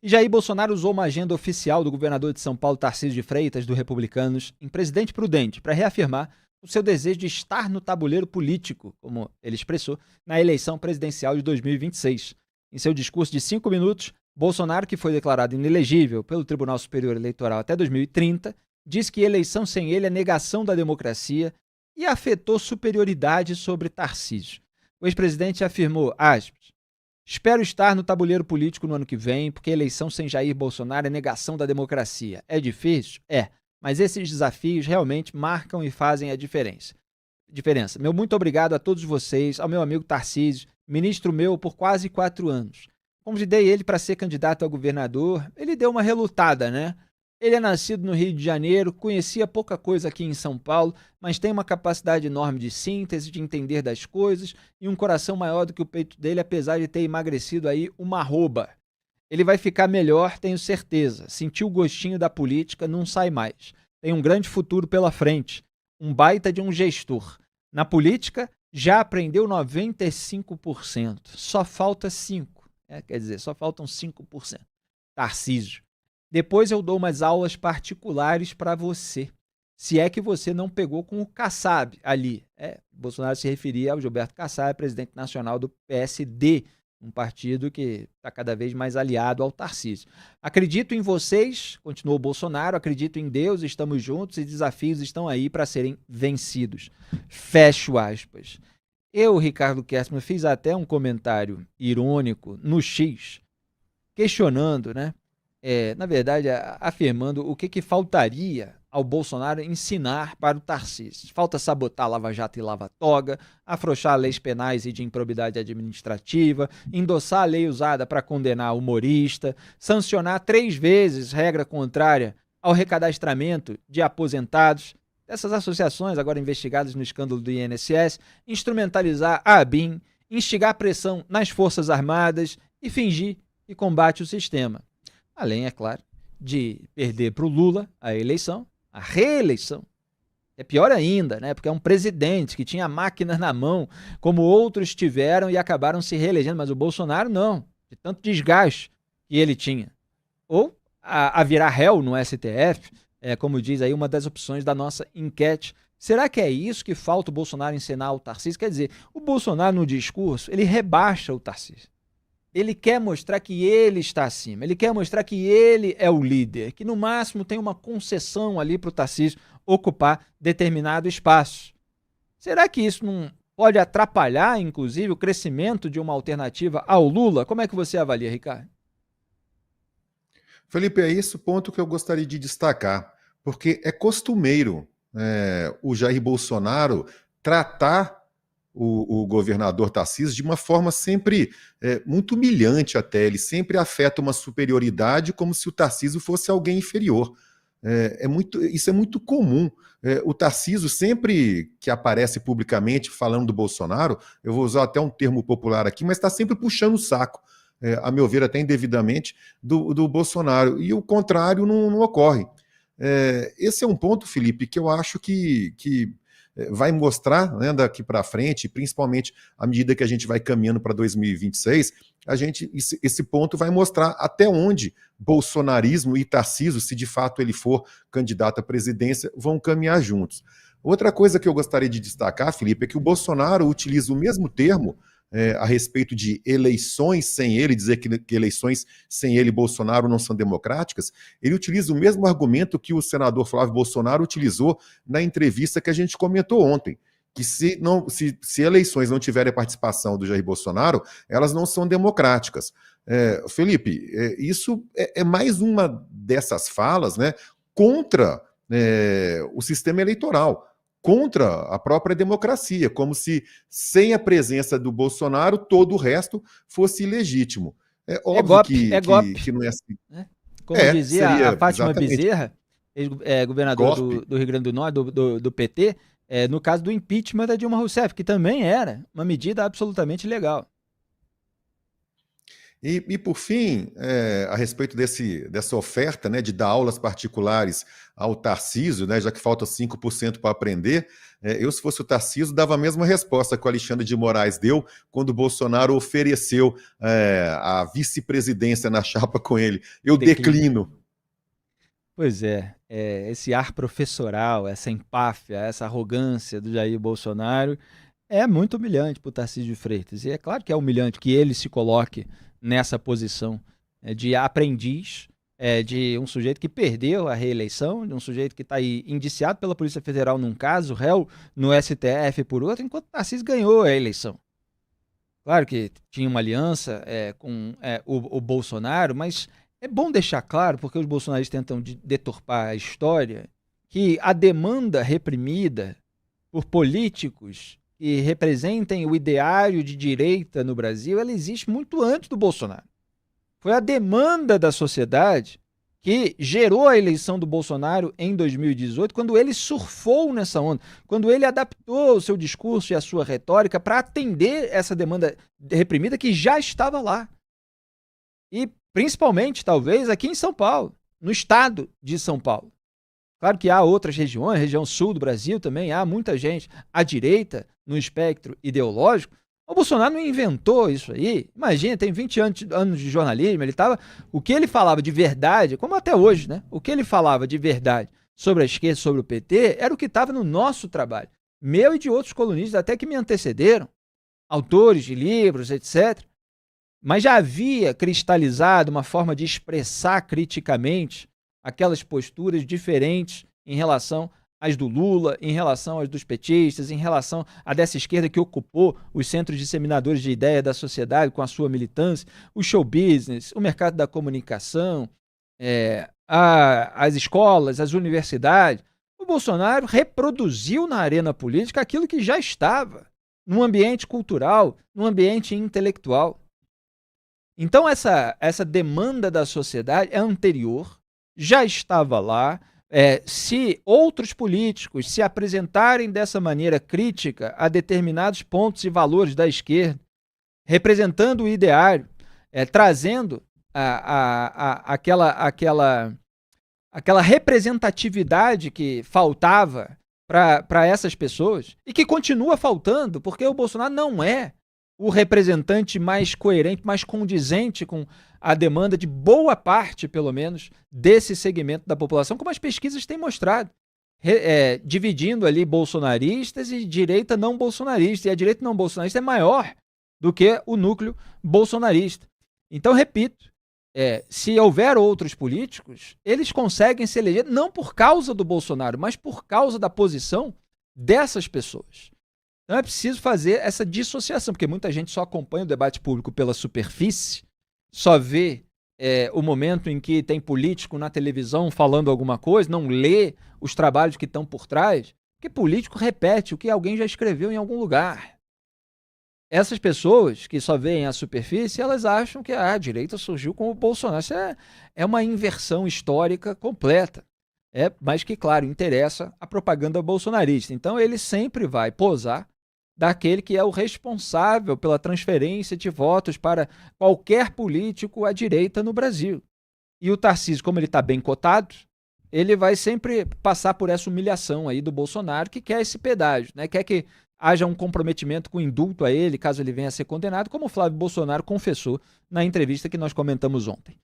E Jair Bolsonaro usou uma agenda oficial do governador de São Paulo, Tarcísio de Freitas, do Republicanos, em Presidente Prudente, para reafirmar o seu desejo de estar no tabuleiro político, como ele expressou, na eleição presidencial de 2026. Em seu discurso de 5 minutos, Bolsonaro, que foi declarado inelegível pelo Tribunal Superior Eleitoral até 2030, disse que eleição sem ele é negação da democracia e afetou superioridade sobre Tarcísio. O ex-presidente afirmou, aspas, espero estar no tabuleiro político no ano que vem, porque eleição sem Jair Bolsonaro é negação da democracia. É difícil? É, mas esses desafios realmente marcam e fazem a diferença. Meu muito obrigado a todos vocês, ao meu amigo Tarcísio, ministro meu por quase 4 anos. Convidei ele para ser candidato a governador, ele deu uma relutada, né? Ele é nascido no Rio de Janeiro, conhecia pouca coisa aqui em São Paulo, mas tem uma capacidade enorme de síntese, de entender das coisas e um coração maior do que o peito dele, apesar de ter emagrecido aí uma arroba. Ele vai ficar melhor, tenho certeza. Sentiu o gostinho da política, não sai mais. Tem um grande futuro pela frente. Um baita de um gestor. Na política, já aprendeu 95%. Só falta 5%. Quer dizer, só faltam 5%. Tarcísio. Depois eu dou umas aulas particulares para você. Se é que você não pegou com o Kassab ali. Bolsonaro se referia ao Gilberto Kassab, presidente nacional do PSD, um partido que está cada vez mais aliado ao Tarcísio. Acredito em vocês, continuou Bolsonaro, acredito em Deus, estamos juntos e desafios estão aí para serem vencidos. Fecho aspas. Eu, Ricardo Kerstmann, fiz até um comentário irônico no X, questionando, né? Na verdade, afirmando o que faltaria ao Bolsonaro ensinar para o Tarcísio. Falta sabotar Lava Jato e Lava Toga, afrouxar leis penais e de improbidade administrativa, endossar a lei usada para condenar humorista, sancionar 3 vezes regra contrária ao recadastramento de aposentados, dessas associações agora investigadas no escândalo do INSS, instrumentalizar a ABIN, instigar pressão nas Forças Armadas e fingir que combate o sistema. Além, é claro, de perder para o Lula a eleição, a reeleição. É pior ainda, né? Porque é um presidente que tinha máquinas na mão, como outros tiveram e acabaram se reelegendo, mas o Bolsonaro não, de tanto desgaste que ele tinha. Ou a virar réu no STF, como diz aí uma das opções da nossa enquete. Será que é isso que falta o Bolsonaro ensinar ao Tarcísio? Quer dizer, o Bolsonaro no discurso, ele rebaixa o Tarcísio. Ele quer mostrar que ele está acima, ele quer mostrar que ele é o líder, que no máximo tem uma concessão ali para o Tarcísio ocupar determinado espaço. Será que isso não pode atrapalhar, inclusive, o crescimento de uma alternativa ao Lula? Como é que você avalia, Ricardo? Felipe, é esse o ponto que eu gostaria de destacar, porque é costumeiro o Jair Bolsonaro tratar o governador Tarcísio de uma forma sempre muito humilhante até. Ele sempre afeta uma superioridade como se o Tarcísio fosse alguém inferior. Isso é muito comum. O Tarcísio, sempre que aparece publicamente falando do Bolsonaro, eu vou usar até um termo popular aqui, mas está sempre puxando o saco, a meu ver até indevidamente, do Bolsonaro. E o contrário não ocorre. Esse é um ponto, Felipe, que eu acho que vai mostrar, né, daqui para frente, principalmente à medida que a gente vai caminhando para 2026, esse ponto vai mostrar até onde bolsonarismo e Tarcísio, se de fato ele for candidato à presidência, vão caminhar juntos. Outra coisa que eu gostaria de destacar, Felipe, é que o Bolsonaro utiliza o mesmo termo a respeito de eleições sem ele, dizer que eleições sem ele, Bolsonaro, não são democráticas. Ele utiliza o mesmo argumento que o senador Flávio Bolsonaro utilizou na entrevista que a gente comentou ontem, que se eleições não tiverem a participação do Jair Bolsonaro, elas não são democráticas. Felipe, isso é mais uma dessas falas, né, contra o sistema eleitoral, contra a própria democracia, como se sem a presença do Bolsonaro todo o resto fosse ilegítimo. É óbvio que não é assim. Como dizia a Fátima exatamente. Bezerra, governador do Rio Grande do Norte, do PT, no caso do impeachment da Dilma Rousseff, que também era uma medida absolutamente legal. E por fim, a respeito dessa oferta, né, de dar aulas particulares ao Tarcísio, né, já que falta 5% para aprender, Eu, se fosse o Tarcísio, dava a mesma resposta que o Alexandre de Moraes deu quando o Bolsonaro ofereceu a vice-presidência na chapa com ele. Eu declino. Pois é, esse ar professoral, essa empáfia, essa arrogância do Jair Bolsonaro é muito humilhante para o Tarcísio de Freitas. E é claro que é humilhante que ele se coloque nessa posição de aprendiz, de um sujeito que perdeu a reeleição, de um sujeito que está aí indiciado pela Polícia Federal num caso, réu no STF por outro, enquanto o Tarcísio ganhou a eleição. Claro que tinha uma aliança com o Bolsonaro, mas é bom deixar claro, porque os bolsonaristas tentam deturpar a história, que a demanda reprimida por políticos que representem o ideário de direita no Brasil, ela existe muito antes do Bolsonaro. Foi a demanda da sociedade que gerou a eleição do Bolsonaro em 2018, quando ele surfou nessa onda, quando ele adaptou o seu discurso e a sua retórica para atender essa demanda reprimida que já estava lá. E principalmente, talvez, aqui em São Paulo, no estado de São Paulo. Claro que há outras regiões, região sul do Brasil também, há muita gente à direita no espectro ideológico. O Bolsonaro não inventou isso aí. Imagina, tem 20 anos de jornalismo, o que ele falava de verdade, como até hoje, né? O que ele falava de verdade sobre a esquerda, sobre o PT, era o que estava no nosso trabalho. Meu e de outros colunistas até que me antecederam, autores de livros, etc. Mas já havia cristalizado uma forma de expressar criticamente aquelas posturas diferentes em relação às do Lula, em relação às dos petistas, em relação a dessa esquerda que ocupou os centros disseminadores de ideia da sociedade com a sua militância, o show business, o mercado da comunicação, as escolas, as universidades. O Bolsonaro reproduziu na arena política aquilo que já estava no ambiente cultural, no ambiente intelectual. Então essa demanda da sociedade é anterior, já estava lá. Se outros políticos se apresentarem dessa maneira crítica a determinados pontos e valores da esquerda, representando o ideário, trazendo aquela representatividade que faltava para essas pessoas e que continua faltando, porque o Bolsonaro não é o representante mais coerente, mais condizente com a demanda de boa parte, pelo menos, desse segmento da população, como as pesquisas têm mostrado, dividindo ali bolsonaristas e direita não bolsonarista, e a direita não bolsonarista é maior do que o núcleo bolsonarista. Então, repito, se houver outros políticos, eles conseguem se eleger não por causa do Bolsonaro, mas por causa da posição dessas pessoas. Então é preciso fazer essa dissociação, porque muita gente só acompanha o debate público pela superfície, só vê o momento em que tem político na televisão falando alguma coisa, não lê os trabalhos que estão por trás, porque político repete o que alguém já escreveu em algum lugar. Essas pessoas que só veem a superfície, elas acham que a direita surgiu com o Bolsonaro. Isso é uma inversão histórica completa. Mas que, claro, interessa a propaganda bolsonarista. Então ele sempre vai posar daquele que é o responsável pela transferência de votos para qualquer político à direita no Brasil. E o Tarcísio, como ele está bem cotado, ele vai sempre passar por essa humilhação aí do Bolsonaro, que quer esse pedágio, né? Quer que haja um comprometimento com indulto a ele, caso ele venha a ser condenado, como o Flávio Bolsonaro confessou na entrevista que nós comentamos ontem.